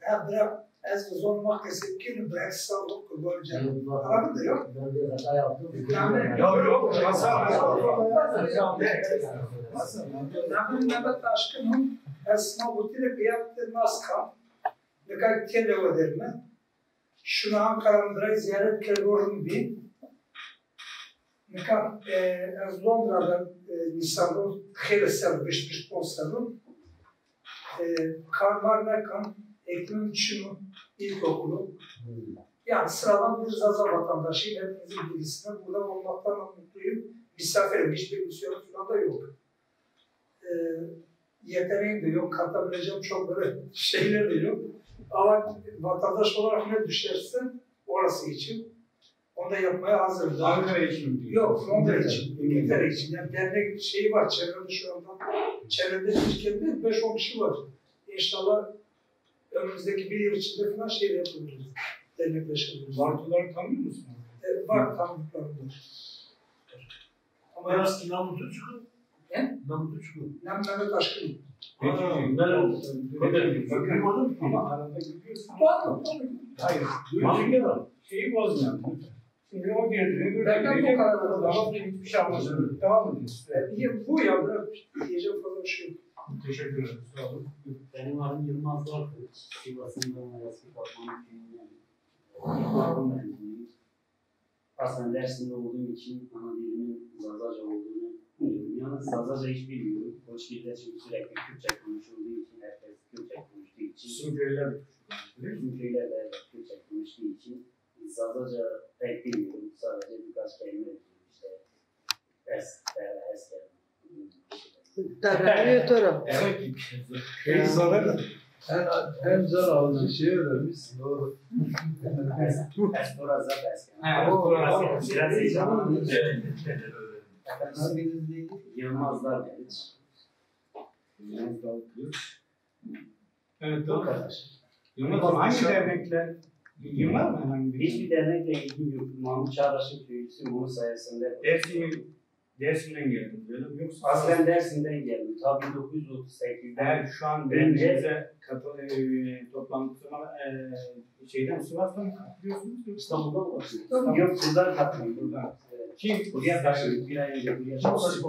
Ya bırak, ez uzanmak kesin bırak sağlık kullanacağım. Anladın mı yok? Ben de hata yaptım. Yok. Mehmet Aşkın'ın esma butire biyattı naska. Nekar kelle öderme. Şunu Ankara'nda ziyaret keliyorum bir. Nekar az Londra'da Nisan'da khele serbeşmiş konservim. Karmar Mekan, Ekrem Çin'in ilkokulu. Yani sıradan bir Zaza vatandaşıyım. Hepinizin bilgisine burada olmaktan mutluyum. Misafirim, hiçbir misyonu falan da yok. Yeteneğim de yok, katabileceğim çok böyle şeyler de yok. Ama vatandaş olarak ne düşerse orası için onu da yapmaya hazırım. Ankara için mi? Yok, Londra için, İngiltere için. Yani dernek şeyi var, çevrede şu anda. Çevrede Türkiye'de 5-10 kişi var. İnşallah önümüzdeki bir yıl içinde falan şey yapabiliriz. Dernekleşebiliriz. Vartıları tanıyor musun? Var, tanıdıklarım var. Ama yarısı Namut'u çıkıyor. Ne? Namut'u çıkıyor. Mehmet Aşkın. Ama arada gidiyorsun. Var. Hayır. Duyucu şeyi bozmuyor. Şimdi o girdiğini Ben bu kadar tamam hiçbir şey anlaşılmıyor. Tamam mı? Bu ya, bırak diyecek fazla bir şey yok. Teşekkür ederim. Sağ olun. Benim adım Yılmaz Zorkılıç. Sivas'ın Eski Fatma'nın köyünden. İlkokul mezunuyum. Aslında dersinde olduğum için ana dilimin Zazaca olduğunu biliyorum. Yalnız Zazaca hiç bilmiyorum. Koçgir'de çünkü sürekli Kürtçe konuşulduğu için, herkes Kürtçe konuştuğu için. Sizin köyler Bizim köylerde Kürtçe konuştuğu için Zazaca pek bilmiyorum. Sadece birkaç kelime biliyorum. İşte Tarafı evet. Köy sonra En zor aldığın şeyi öğrenmişsin. Doğru. Estora Zapes. Biraz heyecanlı. Yılmazlar Deniz. Evet, doğru. Yılmaz hangi dernekler ilgin var mı herhangi bir? Hiçbir dernekle ilgim yok. Mahmut Çağdaş'ın köylüsü onun sayesinde. Dersim'den geldim böyle yoksa? Aslen Dersim'den geldim. Ta 1938'de. Eğer şu an derneğimize toplantısına şeyden Sivas'tan mı katılıyorsunuz? İstanbul'da mı katılıyorsunuz? Yok, buradan katılıyorum. Buradan. Evet. Kim? Buraya taşıdık. Bir ay önce buraya taşıdık.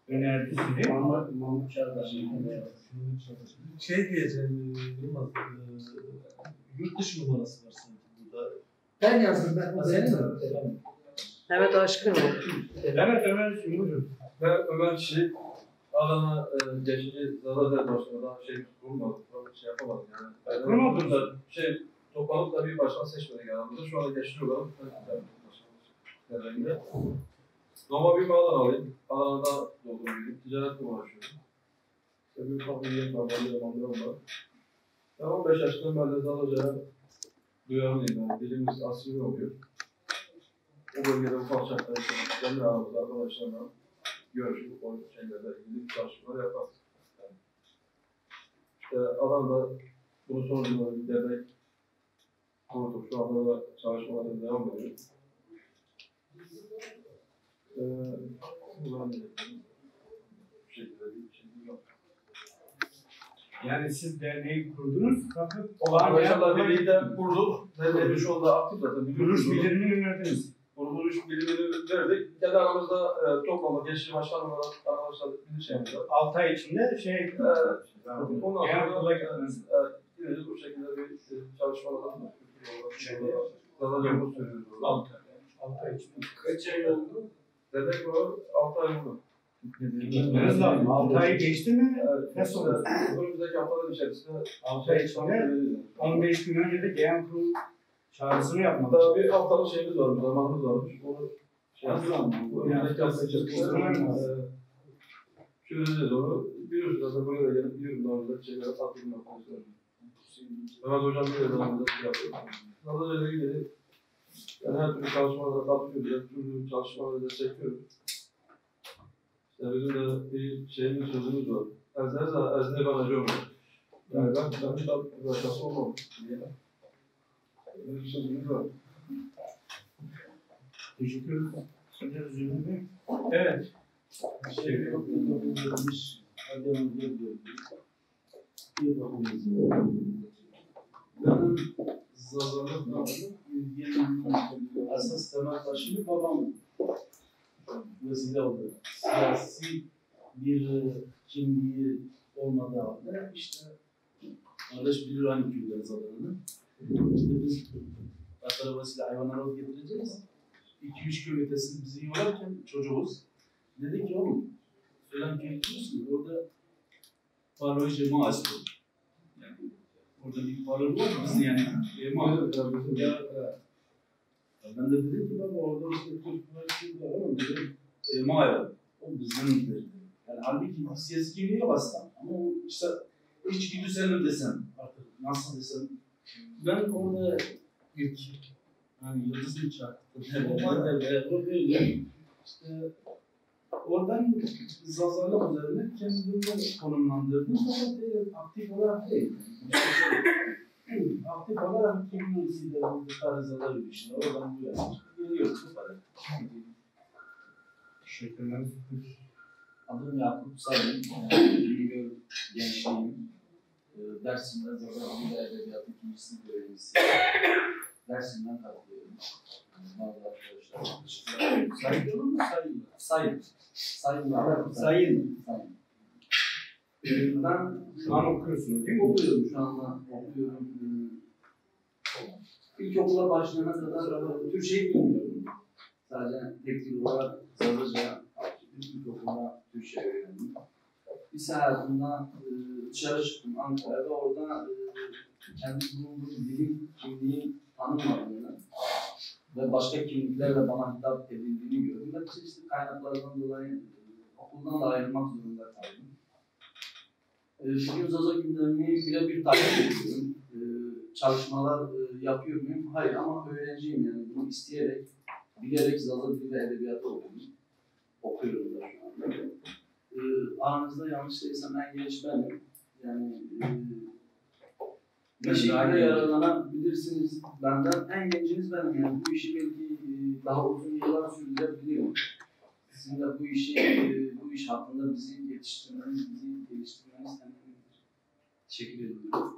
Önerdi sizi. Mahmut Çağdaş'ın. Şey diyeceğim Yılmaz, yurt dışı numarası var sanki burada. Ben yazdım, ben senin mi? Evet Aşkın. Evet, Ömer Yılmaz. Ben Ömer Çiçek, Adana geçici Zarader başkanı daha kurmadık, şey yapamadık yani. Kurmadınız da toplanıp da bir başkan seçmedik aramızda. Şu anda geçici olarak başkanımız. Normal bir Adana alayım. Adana'da doğdum büyüdüm. Ticaretle uğraşıyorum. İşte bir ufak bir yer var, bandırım var. Ben 15 yaşından beri Zaraca'ya duyarlıyım. Yani dilimiz asili oluyor. O bölgede ufak çapta kendi aramızda arkadaşlarla görüşüp o şeylerle ilgili çalışmalar yaparız. Yani işte Adana'da bunu son yıllarda bir dernek kurduk. Şu anda da çalışmalarımız devam ediyor. Bu şekilde bir şey yok. Yani siz derneği kurdunuz fakat Arkadaşlarla birlikte kurduk. Derneğimiz şu anda aktif zaten. duruş bildirimini verdiniz. Duruş bilimini verdik. Kendi aramızda toplama, geçici başkan olarak arkadaşlar bir şey yapacağız. 6 ay içinde Ondan genel sonra kurula gittiniz. yine bu şekilde bir çalışmalardan da Zaten söylüyoruz. 6 ay içinde. Kaç ay oldu? Dernek var, 6 ay oldu. Gitmeniz lazım. 6 ay geçti mi? Nasıl olur? Önümüzdeki haftalar içerisinde 6 ay içinde 15 gün önce de genel kurul çağrısını yapmadık. hatta bir haftalık şeyimiz varmış, zamanımız varmış. Onu önümüzdeki hafta içerisinde çözeceğiz onu. Biliyorsunuz zaten buraya da gelip biliyorum daha önce şeylere tatlı yapmışlar. Mehmet Hocam bir de daha önce yapıyor. Nazarıyla ilgili yani her türlü çalışmalara katılıyoruz, her türlü çalışmalara destekliyoruz. İşte bizim de bir şeyimiz, sözümüz var. Ezne bana yok. Yani ben bir başkası olmam diye. Bir sözümüz var. Teşekkür ederim. Evet. Bir bakımız. Benim Zazalık asas temel taşını babam vesile oldu. Siyasi bir kimliği olmadığı halde işte kardeş bilir aynı köyleri Zazalık'ın. İşte biz akrabasıyla hayvanları alıp getireceğiz. 2-3 köy ötesini bizi yorarken çocuğuz. Dedi ki oğlum falan köy biliyorsun orada parloji maaşlı. Yani orada bir parloj var mı bizim yani? Ben de dedim ki baba orada işte Türk var oğlum dedim. Mağara. O bizim dedi. Yani halbuki siyasi kimliği yok aslında. Ama o işte hiç güdüselim desem artık nasıl desem. Ben orada ilk hani yıldızını çaktı. O böyle işte oradan Zazalık üzerine kendimi konumlandırdım. Fakat aktif olarak değil. Aktif olarak kimin iyisiyle bu tarzalar yürüyüşünde oradan bu yana geliyoruz bu kadar. Teşekkürler. Adım Yakup Sayın, Bingöl gençliğim. Dersim'de Zazalık Dil Edebiyatı 2. sınıf öğrencisiyim. Dersimden katılıyorum. Bazı arkadaşlar sayılır mı? Sayın. Sayın. Ben Şu an okuyorsunuz değil mi? okuyorum şu anda. Okuyorum. İlkokula başlayana kadar Türkçeyi bilmiyorum. Sadece tek dil olarak Zazalıca ilkokulda Türkçe öğrendim. Lise hayatımda dışarı çıktım Ankara'da. Orada kendi bulunduğum dilin, kimliğin tanınmadığını ve başka kimliklerle bana hitap edildiğini gördüm. Ben çeşitli kaynaklardan dolayı okuldan da ayrılmak zorunda kaldım. Bugün Zaza gündemini birebir takip ediyorum. Çalışmalar yapıyor muyum? Hayır ama öğrenciyim yani. Bunu isteyerek, bilerek Zaza Dil ve Edebiyatı okuyorum da şu anda. Aranızda yanlış değilsem en genç benim. Yani bir şekilde yararlanabilirsiniz benden. En genciniz benim yani. Bu işi belki daha uzun yıllar sürdürebiliyor. Sizin de bu iş hakkında bizi yetiştirmeniz, bizi geliştirmeniz önemlidir. Teşekkür ediyorum.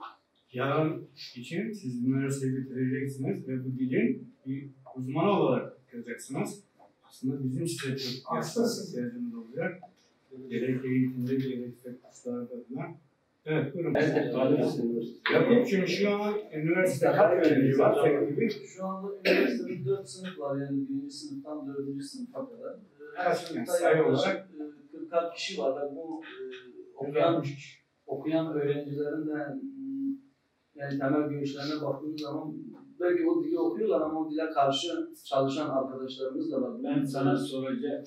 Yarın için siz üniversiteyi bitireceksiniz ve bu dilin bir uzmanı olarak çıkacaksınız. Aslında bizim size çok ihtiyacımız olacak. Gerek eğitimde, gerekse kurslarda falan. Evet, buyurun. Yakup'cum şu an üniversite kaç öğrenci var senin gibi? Şu anda üniversitede 4 sınıf var yani 1. sınıftan 4. sınıfa kadar. Her Kaç sınıfta sayı yaklaşık olarak? 40 kişi var ve bu okuyan öğrencilerin de yani temel görüşlerine baktığımız zaman belki o dili okuyorlar ama o dile karşı çalışan arkadaşlarımız da var. Ben sana soracağım.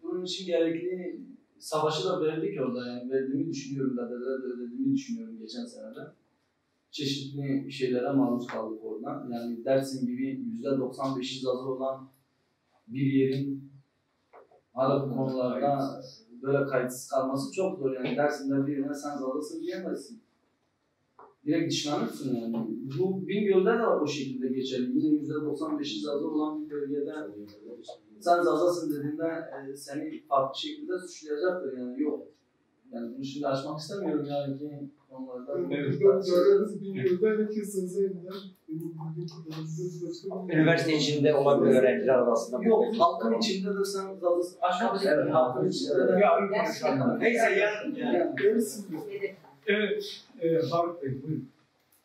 Bunun için gerekli savaşı da verdik orada yani verdiğimi düşünüyorum da ödediğimi düşünüyorum geçen senede. Çeşitli şeylere maruz kaldık orada. Yani Dersim gibi %95'i Zaza olan bir yerin hala bu konularda böyle kayıtsız kalması çok zor. Yani Dersim'de birine sen Zaza'sın diyemezsin. Direkt dışlanırsın yani. Bu Bingöl'de de o şekilde geçerli. Yine %95'i Zaza olan bir bölgede sen Zaza'sın dediğinde seni farklı şekilde suçlayacaktır yani yok. Yani bunu şimdi açmak istemiyorum yani ki onlardan. Üniversite içinde olabilir öğrenciler arasında. Yok, halkın içinde de sen Zaza'sın. Açmak istemiyorum. Halkın içinde de. Yarın konuşalım. Neyse yarın. Evet, Faruk Bey buyurun.